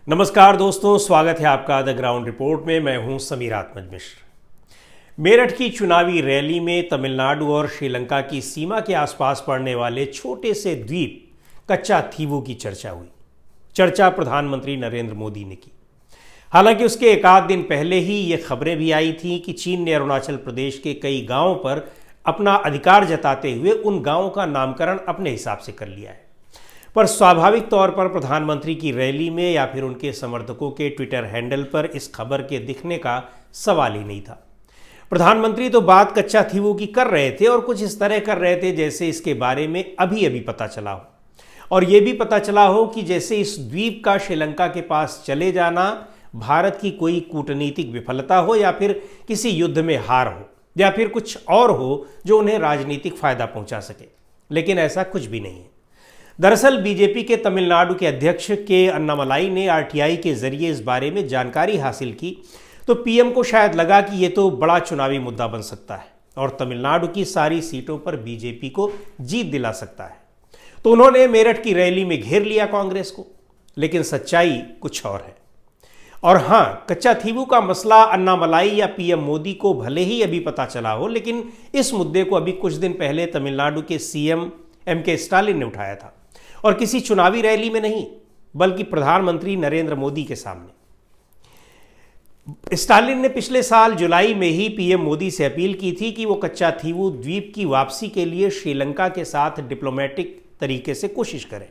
नमस्कार दोस्तों, स्वागत है आपका द ग्राउंड रिपोर्ट में। मैं हूं समीर आत्मज मिश्र। मेरठ की चुनावी रैली में तमिलनाडु और श्रीलंका की सीमा के आसपास पड़ने वाले छोटे से द्वीप कच्चा थीवू की चर्चा हुई। चर्चा प्रधानमंत्री नरेंद्र मोदी ने की। हालांकि उसके एक आध दिन पहले ही ये खबरें भी आई थीं कि चीन ने अरुणाचल प्रदेश के कई गांवों पर अपना अधिकार जताते हुए उन गांवों का नामकरण अपने हिसाब से कर लिया है। पर स्वाभाविक तौर पर प्रधानमंत्री की रैली में या फिर उनके समर्थकों के ट्विटर हैंडल पर इस खबर के दिखने का सवाल ही नहीं था। प्रधानमंत्री तो बात कच्चा थीवू की कर रहे थे और कुछ इस तरह कर रहे थे जैसे इसके बारे में अभी अभी पता चला हो, और यह भी पता चला हो कि जैसे इस द्वीप का श्रीलंका के पास चले जाना भारत की कोई कूटनीतिक विफलता हो या फिर किसी युद्ध में हार हो या फिर कुछ और हो जो उन्हें राजनीतिक फायदा पहुंचा सके। लेकिन ऐसा कुछ भी नहीं है। दरअसल बीजेपी के तमिलनाडु के अध्यक्ष के अन्नामलाई ने आरटीआई के जरिए इस बारे में जानकारी हासिल की तो पीएम को शायद लगा कि ये तो बड़ा चुनावी मुद्दा बन सकता है और तमिलनाडु की सारी सीटों पर बीजेपी को जीत दिला सकता है। तो उन्होंने मेरठ की रैली में घेर लिया कांग्रेस को। लेकिन सच्चाई कुछ और है। और हाँ, कच्चा थीवू का मसला अन्नामलाई या पीएम मोदी को भले ही अभी पता चला हो, लेकिन इस मुद्दे को अभी कुछ दिन पहले तमिलनाडु के सीएम एमके स्टालिन ने उठाया था, और किसी चुनावी रैली में नहीं बल्कि प्रधानमंत्री नरेंद्र मोदी के सामने। स्टालिन ने पिछले साल जुलाई में ही पीएम मोदी से अपील की थी कि वो कच्चा थीवू द्वीप की वापसी के लिए श्रीलंका के साथ डिप्लोमेटिक तरीके से कोशिश करें।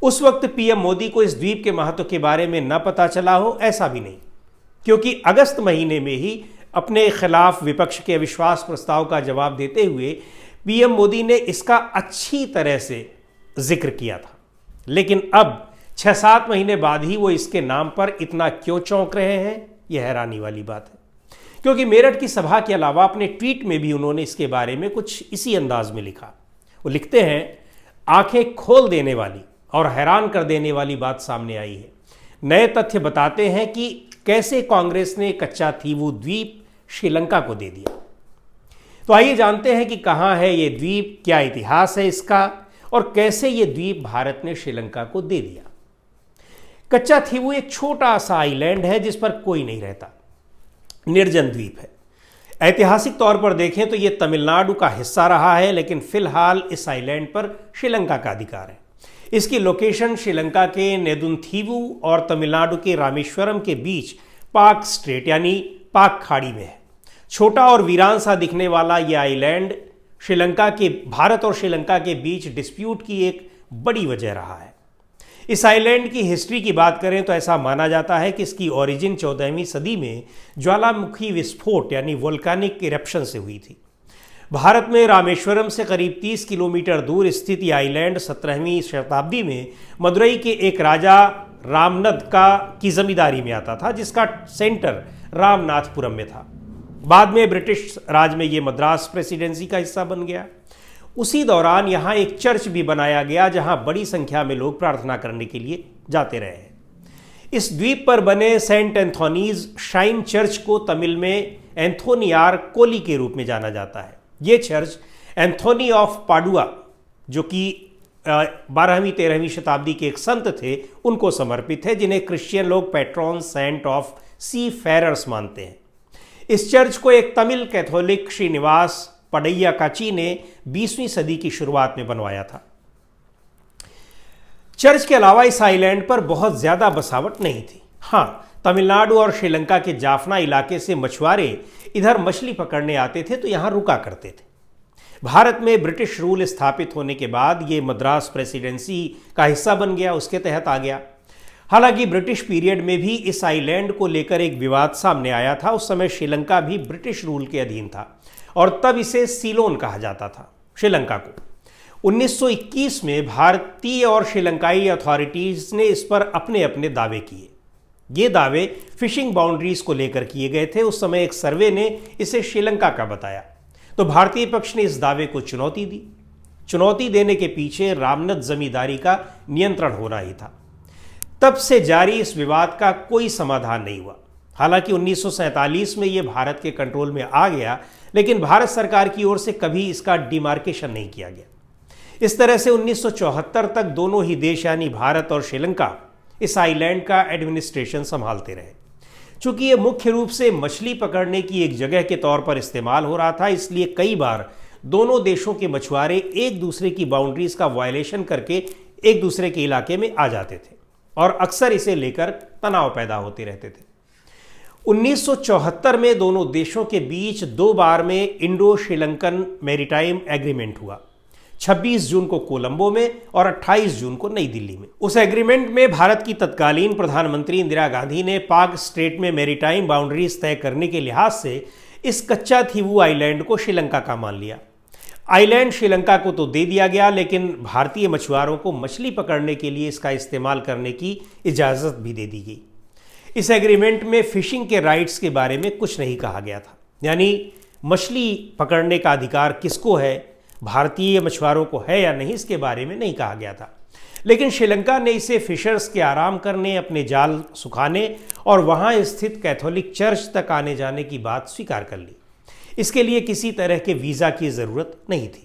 उस वक्त पीएम मोदी को इस द्वीप के महत्व के बारे में न पता चला हो, ऐसा भी नहीं, क्योंकि अगस्त महीने में ही अपने खिलाफ विपक्ष के अविश्वास प्रस्ताव का जवाब देते हुए पीएम मोदी ने इसका अच्छी तरह से जिक्र किया था। लेकिन अब 6-7 महीने बाद ही वो इसके नाम पर इतना क्यों चौंक रहे हैं, यह हैरानी वाली बात है। क्योंकि मेरठ की सभा के अलावा अपने ट्वीट में भी उन्होंने इसके बारे में कुछ इसी अंदाज में लिखा। वो लिखते हैं, आंखें खोल देने वाली और हैरान कर देने वाली बात सामने आई है। नए तथ्य बताते हैं कि कैसे कांग्रेस ने कच्चा थीवू द्वीप श्रीलंका को दे दिया। तो आइए जानते हैं कि कहां है ये द्वीप, क्या इतिहास है इसका और कैसे ये द्वीप भारत ने श्रीलंका को दे दिया। कच्चा थीवू एक छोटा सा आइलैंड है जिस पर कोई नहीं रहता, निर्जन द्वीप है। ऐतिहासिक तौर पर देखें तो ये तमिलनाडु का हिस्सा रहा है, लेकिन फिलहाल इस आइलैंड पर श्रीलंका का अधिकार है। इसकी लोकेशन श्रीलंका के नेदुनथीवू और तमिलनाडु के रामेश्वरम के बीच पाक स्ट्रेट यानी पाक खाड़ी में है। छोटा और वीरान सा दिखने वाला यह आइलैंड भारत और श्रीलंका के बीच डिस्प्यूट की एक बड़ी वजह रहा है। इस आइलैंड की हिस्ट्री की बात करें तो ऐसा माना जाता है कि इसकी ओरिजिन 14वीं सदी में ज्वालामुखी विस्फोट यानी वोल्केनिक इरप्शन से हुई थी। भारत में रामेश्वरम से करीब 30 किलोमीटर दूर स्थित यह आइलैंड 17वीं शताब्दी में मदुरई के एक राजा रामनद की जमींदारी में आता था, जिसका सेंटर रामनाथपुरम में था। बाद में ब्रिटिश राज में ये मद्रास प्रेसिडेंसी का हिस्सा बन गया। उसी दौरान यहाँ एक चर्च भी बनाया गया जहाँ बड़ी संख्या में लोग प्रार्थना करने के लिए जाते रहे हैं। इस द्वीप पर बने सेंट एंथोनीज श्राइन चर्च को तमिल में एंथोनियार कोली के रूप में जाना जाता है। ये चर्च एंथोनी ऑफ पाडुआ, जो कि 12वीं-13वीं शताब्दी के एक संत थे, उनको समर्पित है, जिन्हें क्रिश्चियन लोग patron saint of seafarers मानते हैं। इस चर्च को एक तमिल कैथोलिक श्रीनिवास पडैयाकाची ने 20वीं सदी की शुरुआत में बनवाया था। चर्च के अलावा इस आइलैंड पर बहुत ज्यादा बसावट नहीं थी। हाँ, तमिलनाडु और श्रीलंका के जाफना इलाके से मछुआरे इधर मछली पकड़ने आते थे तो यहां रुका करते थे। भारत में ब्रिटिश रूल स्थापित होने के बाद ये मद्रास प्रेसिडेंसी का हिस्सा बन गया, उसके तहत आ गया। हालांकि ब्रिटिश पीरियड में भी इस आइलैंड को लेकर एक विवाद सामने आया था। उस समय श्रीलंका भी ब्रिटिश रूल के अधीन था और तब इसे सीलोन कहा जाता था श्रीलंका को। 1921 में भारतीय और श्रीलंकाई अथॉरिटीज ने इस पर अपने अपने दावे किए। ये दावे फिशिंग बाउंड्रीज को लेकर किए गए थे। उस समय एक सर्वे ने इसे श्रीलंका का बताया तो भारतीय पक्ष ने इस दावे को चुनौती दी। चुनौती देने के पीछे रामनद जमींदारी का नियंत्रण होना ही था। तब से जारी इस विवाद का कोई समाधान नहीं हुआ। हालांकि 1947 में यह भारत के कंट्रोल में आ गया, लेकिन भारत सरकार की ओर से कभी इसका डिमार्केशन नहीं किया गया। इस तरह से 1974 तक दोनों ही देश यानी भारत और श्रीलंका इस आइलैंड का एडमिनिस्ट्रेशन संभालते रहे। चूंकि ये मुख्य रूप से मछली पकड़ने की एक जगह के तौर पर इस्तेमाल हो रहा था, इसलिए कई बार दोनों देशों के मछुआरे एक दूसरे की बाउंड्रीज का वायलेशन करके एक दूसरे के इलाके में आ जाते थे और अक्सर इसे लेकर तनाव पैदा होते रहते थे। 1974 में दोनों देशों के बीच 2 बार में इंडो श्रीलंकन मैरीटाइम एग्रीमेंट हुआ, 26 जून को कोलंबो में और 28 जून को नई दिल्ली में। उस एग्रीमेंट में भारत की तत्कालीन प्रधानमंत्री इंदिरा गांधी ने पाक स्ट्रेट में मैरीटाइम बाउंड्रीज तय करने के लिहाज से इस कच्चा थीवू आइलैंड को श्रीलंका का मान लिया। आइलैंड श्रीलंका को तो दे दिया गया, लेकिन भारतीय मछुआरों को मछली पकड़ने के लिए इसका इस्तेमाल करने की इजाज़त भी दे दी गई। इस एग्रीमेंट में फिशिंग के राइट्स के बारे में कुछ नहीं कहा गया था, यानी मछली पकड़ने का अधिकार किसको है, भारतीय मछुआरों को है या नहीं, इसके बारे में नहीं कहा गया था। लेकिन श्रीलंका ने इसे फिशर्स के आराम करने, अपने जाल सुखाने और वहाँ स्थित कैथोलिक चर्च तक आने जाने की बात स्वीकार कर ली। इसके लिए किसी तरह के वीज़ा की ज़रूरत नहीं थी।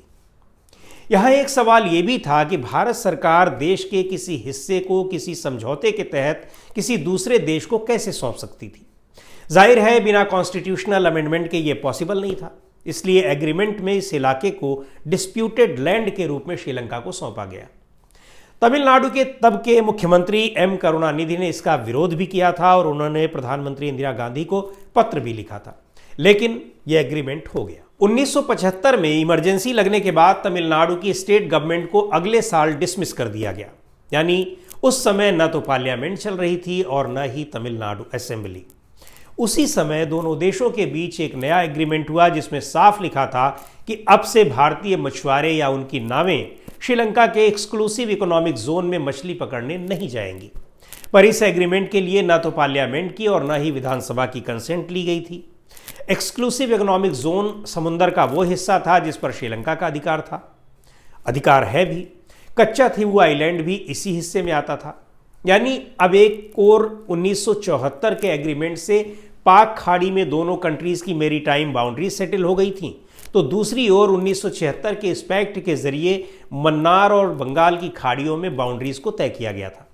यहाँ एक सवाल ये भी था कि भारत सरकार देश के किसी हिस्से को किसी समझौते के तहत किसी दूसरे देश को कैसे सौंप सकती थी। जाहिर है बिना कॉन्स्टिट्यूशनल अमेंडमेंट के ये पॉसिबल नहीं था, इसलिए एग्रीमेंट में इस इलाके को डिस्प्यूटेड लैंड के रूप में श्रीलंका को सौंपा गया। तमिलनाडु के तब के मुख्यमंत्री एम करुणानिधि ने इसका विरोध भी किया था और उन्होंने प्रधानमंत्री इंदिरा गांधी को पत्र भी लिखा था, लेकिन यह एग्रीमेंट हो गया। 1975 में इमरजेंसी लगने के बाद तमिलनाडु की स्टेट गवर्नमेंट को अगले साल डिसमिस कर दिया गया, यानी उस समय न तो पार्लियामेंट चल रही थी और न ही तमिलनाडु असेंबली। उसी समय दोनों देशों के बीच एक नया एग्रीमेंट हुआ जिसमें साफ लिखा था कि अब से भारतीय मछुआरे या उनकी नावें श्रीलंका के एक्सक्लूसिव इकोनॉमिक जोन में मछली पकड़ने नहीं जाएंगी। पर इस एग्रीमेंट के लिए न तो पार्लियामेंट की और न ही विधानसभा की कंसेंट ली गई थी। एक्सक्लूसिव इकोनॉमिक जोन समुद्र का वो हिस्सा था जिस पर श्रीलंका का अधिकार था, अधिकार है भी। कच्चा थीवू आइलैंड भी इसी हिस्से में आता था। यानी अब एक और 1974 के एग्रीमेंट से पाक खाड़ी में दोनों कंट्रीज की मैरीटाइम बाउंड्री सेटल हो गई थी, तो दूसरी ओर 1976 के इस पैक्ट के जरिए मन्नार और बंगाल की खाड़ियों में बाउंड्रीज को तय किया गया था।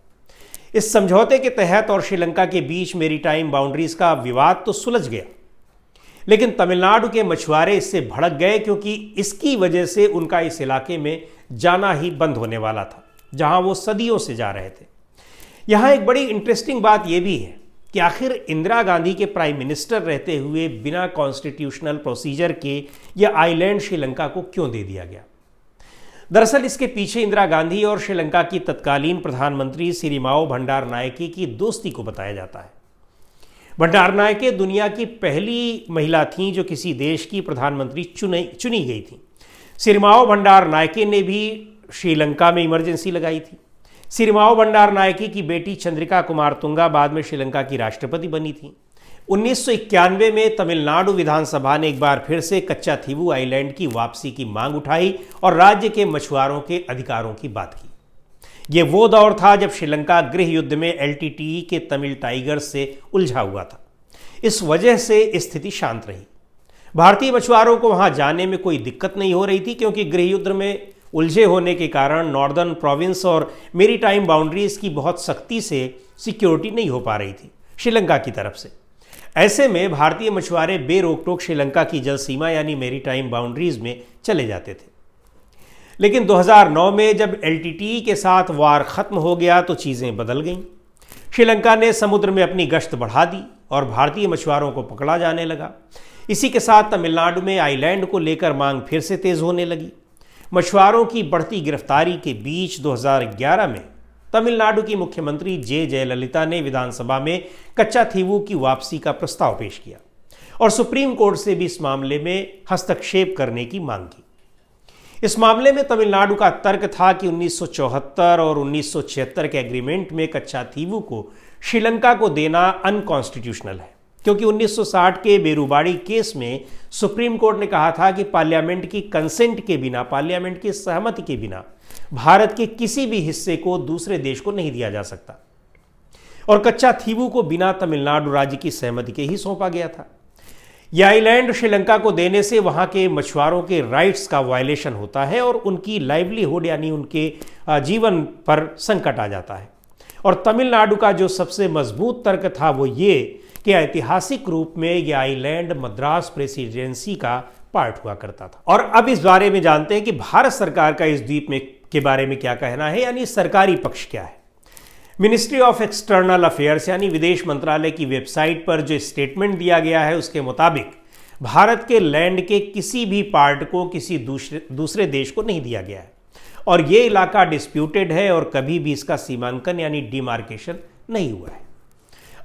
इस समझौते के तहत और श्रीलंका के बीच मैरीटाइम बाउंड्रीज का विवाद तो सुलझ गया, लेकिन तमिलनाडु के मछुआरे इससे भड़क गए क्योंकि इसकी वजह से उनका इस इलाके में जाना ही बंद होने वाला था जहां वो सदियों से जा रहे थे। यहाँ एक बड़ी इंटरेस्टिंग बात यह भी है कि आखिर इंदिरा गांधी के प्राइम मिनिस्टर रहते हुए बिना कॉन्स्टिट्यूशनल प्रोसीजर के यह आइलैंड श्रीलंका को क्यों दे दिया गया। दरअसल इसके पीछे इंदिरा गांधी और श्रीलंका की तत्कालीन प्रधानमंत्री सिरिमाओ भंडारनायके की दोस्ती को बताया जाता है। भंडारनायके दुनिया की पहली महिला थीं जो किसी देश की प्रधानमंत्री चुनी गई थी। सिरिमाओ भंडारनायके ने भी श्रीलंका में इमरजेंसी लगाई थी। सिरिमाओ भंडारनायके की बेटी चंद्रिका कुमार तुंगा बाद में श्रीलंका की राष्ट्रपति बनी थी। 1991 में तमिलनाडु विधानसभा ने एक बार फिर से कच्चा थीवू आइलैंड की वापसी की मांग उठाई और राज्य के मछुआरों के अधिकारों की बात की। यह वो दौर था जब श्रीलंका गृह युद्ध में एलटीटीई के तमिल टाइगर्स से उलझा हुआ था। इस वजह से स्थिति शांत रही। भारतीय मछुआरों को वहां जाने में कोई दिक्कत नहीं हो रही थी क्योंकि गृह युद्ध में उलझे होने के कारण नॉर्दर्न प्रोविंस और मैरीटाइम बाउंड्रीज की बहुत सख्ती से सिक्योरिटी नहीं हो पा रही थी श्रीलंका की तरफ से। ऐसे में भारतीय मछुआरे बेरोक टोक श्रीलंका की जल सीमा यानी मैरीटाइम बाउंड्रीज में चले जाते थे। लेकिन 2009 में जब एलटीटीई के साथ वार खत्म हो गया तो चीज़ें बदल गईं। श्रीलंका ने समुद्र में अपनी गश्त बढ़ा दी और भारतीय मछुआरों को पकड़ा जाने लगा। इसी के साथ तमिलनाडु में आइलैंड को लेकर मांग फिर से तेज होने लगी। मछुआरों की बढ़ती गिरफ्तारी के बीच 2011 में तमिलनाडु की मुख्यमंत्री जे जयललिता ने विधानसभा में कच्चा थीवू की वापसी का प्रस्ताव पेश किया और सुप्रीम कोर्ट से भी इस मामले में हस्तक्षेप करने की मांग की। इस मामले में तमिलनाडु का तर्क था कि 1974 और 1976 के एग्रीमेंट में कच्चा थीवू को श्रीलंका को देना अनकॉन्स्टिट्यूशनल है, क्योंकि 1960 के बेरुबाड़ी केस में सुप्रीम कोर्ट ने कहा था कि पार्लियामेंट की कंसेंट के बिना, पार्लियामेंट की सहमति के बिना भारत के किसी भी हिस्से को दूसरे देश को नहीं दिया जा सकता और कच्चा थीवू को बिना तमिलनाडु राज्य की सहमति के ही सौंपा गया था। यह आइलैंड श्रीलंका को देने से वहां के मछुआरों के राइट्स का वायलेशन होता है और उनकी लाइवलीहुड यानी उनके जीवन पर संकट आ जाता है। और तमिलनाडु का जो सबसे मजबूत तर्क था वो ये कि ऐतिहासिक रूप में यह आइलैंड मद्रास प्रेसिडेंसी का पार्ट हुआ करता था। और अब इस बारे में जानते हैं कि भारत सरकार का इस द्वीप में के बारे में क्या कहना है, यानी सरकारी पक्ष क्या है। मिनिस्ट्री ऑफ एक्सटर्नल अफेयर्स यानी विदेश मंत्रालय की वेबसाइट पर जो स्टेटमेंट दिया गया है उसके मुताबिक भारत के लैंड के किसी भी पार्ट को किसी दूसरे देश को नहीं दिया गया है और ये इलाका डिस्प्यूटेड है और कभी भी इसका सीमांकन यानी डिमार्केशन नहीं हुआ है।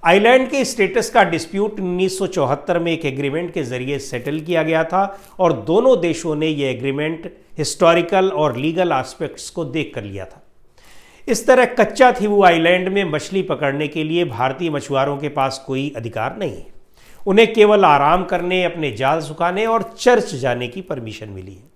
आइलैंड के स्टेटस का डिस्प्यूट 1974 में एक एग्रीमेंट के जरिए सेटल किया गया था और दोनों देशों ने यह एग्रीमेंट हिस्टोरिकल और लीगल एस्पेक्ट्स को देख कर लिया था। इस तरह कच्चा थीवू आइलैंड में मछली पकड़ने के लिए भारतीय मछुआरों के पास कोई अधिकार नहीं है। उन्हें केवल आराम करने, अपने जाल सुखाने और चर्च जाने की परमिशन मिली है।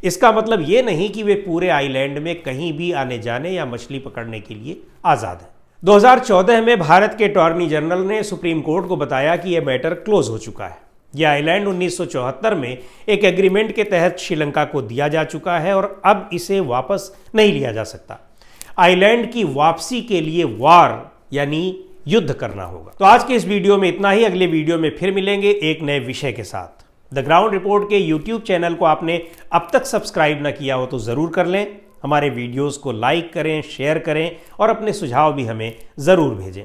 इसका मतलब ये नहीं कि वे पूरे आइलैंड में कहीं भी आने जाने या मछली पकड़ने के लिए आज़ाद हैं। 2014 में भारत के अटॉर्नी जनरल ने सुप्रीम कोर्ट को बताया कि यह मैटर क्लोज हो चुका है। यह आइलैंड 1974 में एक एग्रीमेंट के तहत श्रीलंका को दिया जा चुका है और अब इसे वापस नहीं लिया जा सकता। आइलैंड की वापसी के लिए वार यानी युद्ध करना होगा। तो आज के इस वीडियो में इतना ही। अगले वीडियो में फिर मिलेंगे एक नए विषय के साथ। द ग्राउंड रिपोर्ट के यूट्यूब चैनल को आपने अब तक सब्सक्राइब न किया हो तो ज़रूर कर लें। हमारे वीडियोस को लाइक करें, शेयर करें और अपने सुझाव भी हमें ज़रूर भेजें।